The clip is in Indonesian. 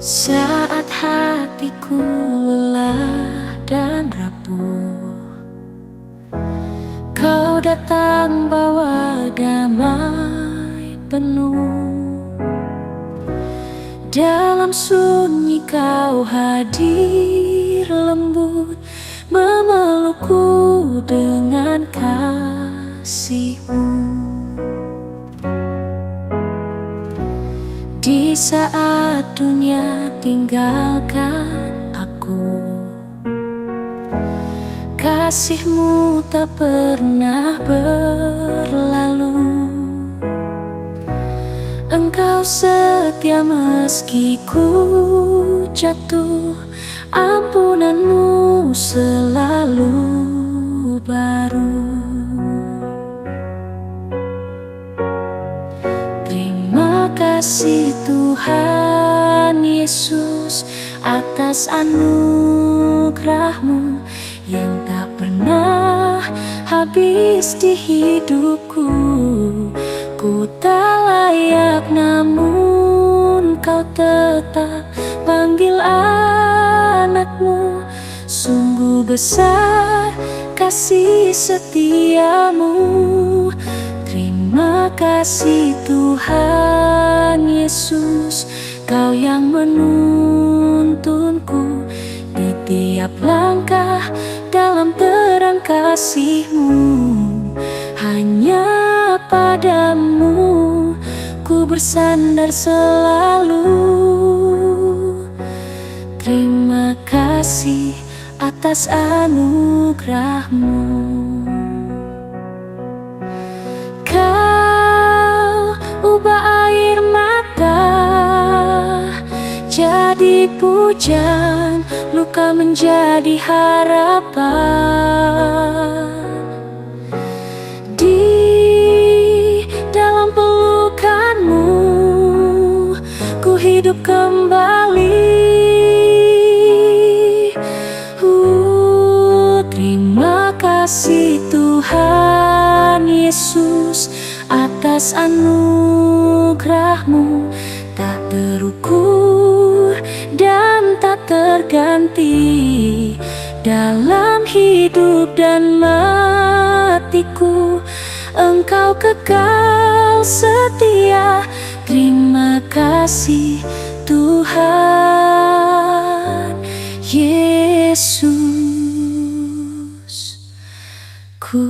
Saat hatiku lelah dan rapuh, Kau datang bawa damai penuh. Dalam sunyi Kau hadir lembut, memelukku dengan kasih-Mu. Di saat dunia tinggalkan aku, kasih-Mu tak pernah berlalu. Engkau setia meski ku jatuh, ampunan-Mu selalu baru. Terima kasih Tuhan Yesus atas anugerah-Mu yang tak pernah habis di hidupku. Ku tak layak namun Kau tetap panggil anak-Mu. Sungguh besar kasih setia-Mu. Terima kasih Tuhan Yesus, Kau yang menuntunku di tiap langkah dalam terang kasih-Mu. Hanya padamu ku bersandar selalu. Terima kasih atas anugerah-Mu. Kau ubah air mata jadi pujian, luka menjadi harapan. Di dalam pelukan-Mu ku hidup kembali. Terima kasih Tuhan Yesus atas anugerah-Mu tak terukur dan tak terganti dalam hidup dan matiku. Engkau kekal setia. Terima kasih Tuhan Yesus. Ku